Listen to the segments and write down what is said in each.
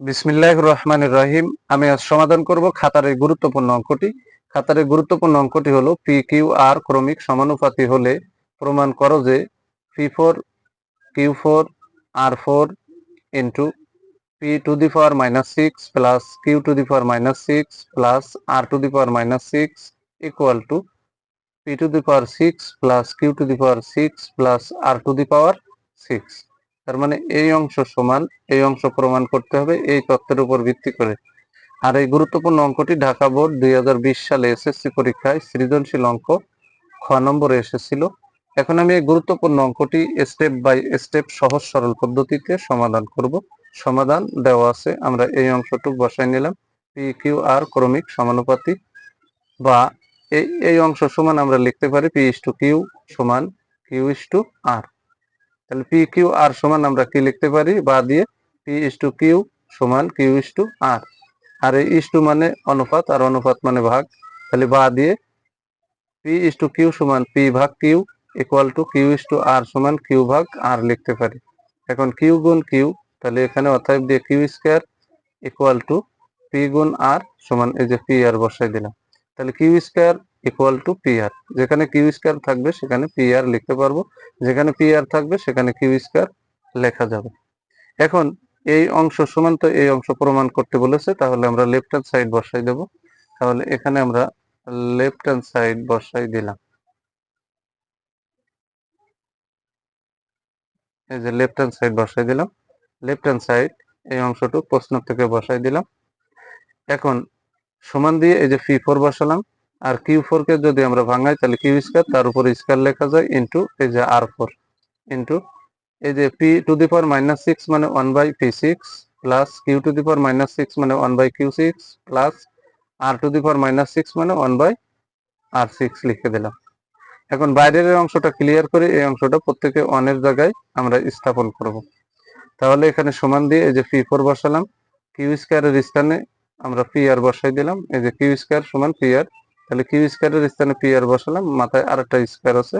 বিসমিল্লাহির রহমানির রহিম। আমি আজ সমাধান করব খাতার এই গুরুত্বপূর্ণ অঙ্কটি। খাতার এই গুরুত্বপূর্ণ অঙ্কটি হলো পি কিউ আর ক্রমিক সমানুপাতি হলে প্রমাণ করো যে P4 Q4 R4 into P to the power -6 plus Q to the power -6 plus R to the power -6 equal to P to the power 6 plus Q to the power 6 plus R to the power 6। তার মানে এই অংশ সমান এই অংশ প্রমাণ করতে হবে এই তথ্যের উপর ভিত্তি করে। আর এই গুরুত্বপূর্ণ অঙ্কটি ঢাকা বোর্ড 2020 সালে এসএসসি পরীক্ষায় সৃজনশীল অঙ্ক খ নম্বরে এসেছিল। এখন আমি এই গুরুত্বপূর্ণ অঙ্কটি স্টেপ বাই স্টেপ সহজ সরল পদ্ধতিতে সমাধান করব। সমাধান দেওয়া আছে, আমরা এই অংশটুকু বসাই নিলাম। পি কিউ আর ক্রমিক সমানুপাতি বা এই অংশ সমান আমরা লিখতে পারি পি ইস টু কিউ সমান কিউ ইস টু আর। তাহলে পি কিউ আর সমান আমরা কি লিখতে পারি, বা দিয়ে পি ইস টু কিউ সমান কিউ ইস টু আর। আর এই ইস টু মানে অনুপাত আর অনুপাত মানে ভাগ, তাহলে বা দিয়ে পি ইস টু কিউ সমান পি ভাগ Q equal to Q is to R সমান কিউ ভাগ আর লিখতে পারি। এখন কিউ গুণ কিউ, তাহলে এখানে অতএব দিয়ে Q square equal to P গুণ আর সমান এই যে পি আর বসাই দিলাম। তাহলে Q square equal to P R, যেখানে কিউ স্কয়ার থাকবে সেখানে পি আর লিখতে পারবো, যেখানে পি আর থাকবে সেখানে কিউ স্কয়ার লেখা যাবে। এখন এই অংশ সমান তো এই অংশ প্রমাণ করতে বলেছে, তাহলে আমরা লেফট হ্যান্ড সাইড বসাই দেব। তাহলে এখানে আমরা লেফট হ্যান্ড সাইড বসাই দিলাম। এই যে লেফট হ্যান্ড সাইড বসাই দিলাম। লেফট হ্যান্ড সাইড এই অংশটুকু প্রশ্ন থেকে বসাই দিলাম। এখন সমান দিয়ে এই যে P4 বসালাম, আর Q4 কে যদি আমরা ভাঙাই তাহলে কিউ স্কয়ার, তার উপরে স্কয়ার লেখা যায়, ইন্টু এই যে R4 ইন্টু এই যে পি টু দি পাওয়ার -6 মানে 1/P6 plus Q to the power -6 মানে 1/Q6 plus R to the power -6 মানে 1/R6 লিখে দিলাম। এখন বাইরের এই অংশটা ক্লিয়ার করে এই অংশটা প্রত্যেকে অনের জায়গায় আমরা স্থাপন করব। তাহলে এখানে সমান দিয়ে এই যে P4 বসালাম, কিউ স্কয়ারের স্থানে আমরা পি আর বসাই দিলাম। এই যে কিউ স্কয়ার সমান পি আর, তাহলে কিউ স্কয়ারের স্থানে পি আর বসালাম, মাথায় আরেকটা স্কয়ার আছে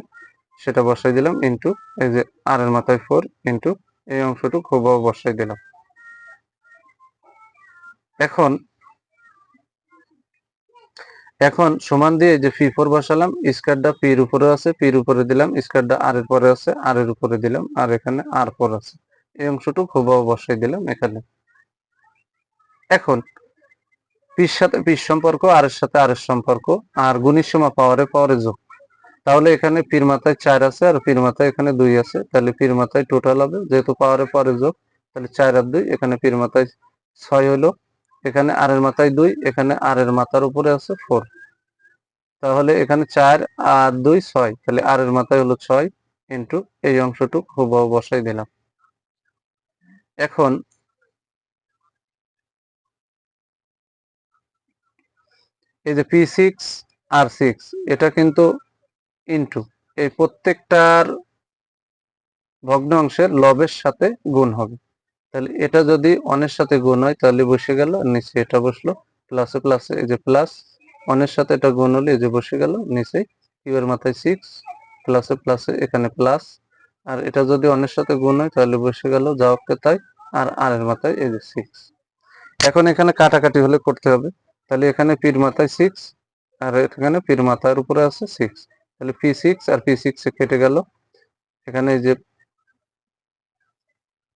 সেটা বসাই দিলাম, ইন্টু এই যে আর এর মাথায় 4 ইন্টু এই অংশটুকু হুবহু বসাই দিলাম। এখন এখন সমান দিয়ে এই যে P4 বসালাম, স্কয়ারটা পির উপরে আছে, পির উপরে দিলাম, স্কয়ারটা আর এর পরে আছে, আর এর উপরে দিলাম, আর এখানে R4 আছে, এই অংশটুকু হুবহু বসাই দিলাম এখানে। এখন পির সাথে পির সম্পর্ক, আর এর সাথে আর এর সম্পর্ক, আর গুণের সময় পাওয়ারে পাওয়ারে যোগ। তাহলে এখানে পির মাথায় 4 আছে আর পির মাথায় এখানে 2 আছে, তাহলে পির মাথায় টোটাল হবে যেহেতু পাওয়ারে পাওয়ারে যোগ, তাহলে 4 আর 2 এখানে পির মাথায় 6 হলো, এখানে আর এর মাথায় 2, এখানে আর এর মাথার উপরে আছে 4, তাহলে এখানে 4 আর 2 6, তাহলে আর এর মাথায় হলো 6 ইন্টু এই অংশটুকু হুবহু বসাই দিলাম। এখন এই যে P6 আর 6 এটা কিন্তু ইন্টু এই প্রত্যেকটার ভগ্নাংশের লবের সাথে গুণ হবে। তাহলে এটা যদি অনের সাথে গুণ হয় তাহলে বসে গেল, নিচে এটা বসলো, প্লাসে প্লাসে এই যে প্লাস, অনের সাথে এটা গুণ হলে এই যে বসে গেল নিচে, কিউ এর মাথায় 6 প্লাসে প্লাসে এখানে প্লাস, আর এটা যদি অনের সাথে গুণ হয় তাহলে বসে গেল যা অক্ষে তাই, আর আর এর মাথায় এই যে 6। এখন এখানে কাটাকাটি হলে করতে হবে, তাহলে এখানে পির মাথায় 6 আর এখানে পির মাথার উপরে আছে 6, তাহলে P6 আর P6 এ কেটে গেল, এখানে এই যে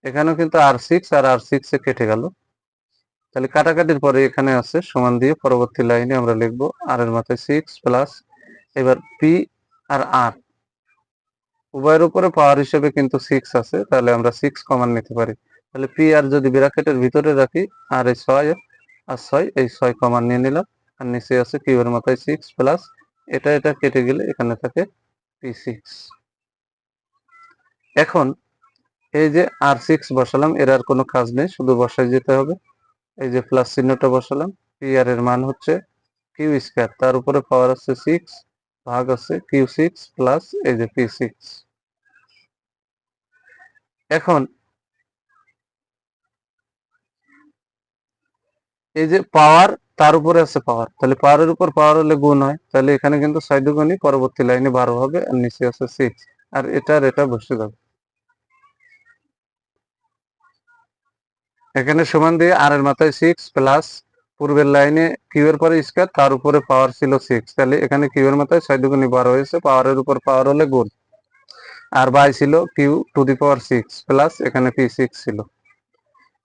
এখানেও কিন্তু R6 আর R6 এ কেটে গেল, তাহলে কাটাকাটির পরে এখানে আছে সমান দিয়ে পরবর্তী লাইনে আমরা লিখবো আর এর মাথায় 6 প্লাস, এবার পি আর আর উভয়ের উপরে পাওয়ার হিসেবে কিন্তু 6 আছে, তাহলে আমরা 6 কমন নিতে পারি। তাহলে পি আর যদি ব্র্যাকেটের ভিতরে রাখি, আর এই 6 আর 6 এই 6 কমন নিয়ে নিলাম, আর নিচে আছে কিউ এর মাথায় 6 প্লাস এটা কেটে গেলে এখানে থাকে P6। এখন এই যে R6 বসালাম, এর আর কোনো কাজ নেই, শুধু বসাই যেতে হবে। এই যে প্লাস চিহ্নটা বসালাম, পি আর এর মান হচ্ছে কিউ স্কয়ার, তার উপরে পাওয়ার আছে 6 ভাগ আছে Q6 প্লাস এই যে P6। এখন এই যে পাওয়ার, তার উপরে আছে পাওয়ার, তাহলে পাওয়ারের উপর পাওয়ার হলে গুণ হয়, তাহলে এখানে কিন্তু 6 দুগুণই পরবর্তী লাইনে 12 হবে, আর নিচে আছে 6, আর এটা আর এটা বসে যাবে। এখানে সমান দিয়ে আর এর মাথায় 6 প্লাস পূর্বের লাইনে কিউ এর পরে স্কয়ার, তার উপরে পাওয়ার ছিল 6, তাহলে এখানে কিউ এর মাথায় 6 দুগুণে 12 হয়েছে, পাওয়ারের উপর পাওয়ার হলে গুণ। আর বাই ছিল Q to the power 6 plus এখানে p6 ছিল।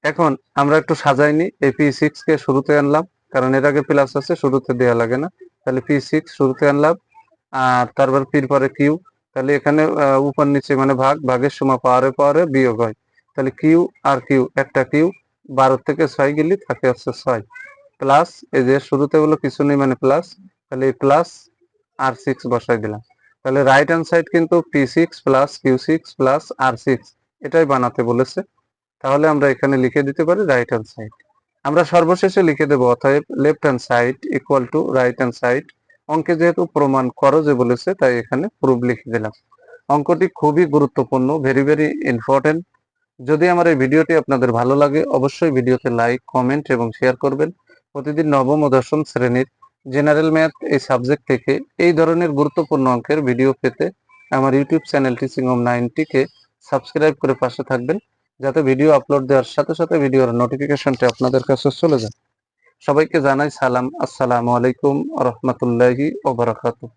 এখন আমরা একটু সাজাইনি, এই p6 কে শুরুতে আনলাম, কারণ এর আগে প্লাস আছে, শুরুতে দেওয়া লাগে না, তাহলে p6 শুরুতে আনলাম, আর তারপর পির পরে কিউ, তাহলে এখানে উপর নিচে মানে ভাগের সময় পাওয়ারে বিয়োগ হয়, তাহলে কিউ আর কিউ, একটা কিউ 12 থেকে 6 গেলে থাকে হচ্ছে 6 প্লাস এই যে শুরুতে বলো কিছু নেই মানে প্লাস, তাহলে এই প্লাস আর 6 বসাই দিলাম। তাহলে রাইট হ্যান্ড সাইড কিন্তু p6 plus q6 plus r6 এটাই বানাতে বলেছে, তাহলে আমরা এখানে লিখে দিতে পারি রাইট হ্যান্ড সাইড। আমরা সর্বশেষে লিখে দেব অতএব left hand side equal to right hand side. অঙ্কে যেহেতু প্রমাণ করো যে বলেছে, তাই এখানে প্রুফ লিখে দিলাম। অঙ্কটি খুবই গুরুত্বপূর্ণ, ভেরি ভেরি ইম্পর্টেন্ট। যদি আমার এই ভিডিওটি আপনাদের ভালো লাগে, অবশ্যই ভিডিওতে লাইক, কমেন্ট এবং শেয়ার করবেন। প্রতিদিন নবম ও দশম শ্রেণীর জেনারেল ম্যাথ এই সাবজেক্ট থেকে এই ধরনের গুরুত্বপূর্ণ অঙ্কের ভিডিও পেতে আমার ইউটিউব চ্যানেল টিচিং হোম 90 কে সাবস্ক্রাইব করে পাশে থাকবেন, যাতে ভিডিও আপলোড দেওয়ার সাথে সাথে ভিডিওর নোটিফিকেশনটি আপনাদের কাছে চলে যায়। সবাইকে জানাই সালাম, আসসালামু আলাইকুম ওয়া রাহমাতুল্লাহি ওয়া বারাকাতুহু।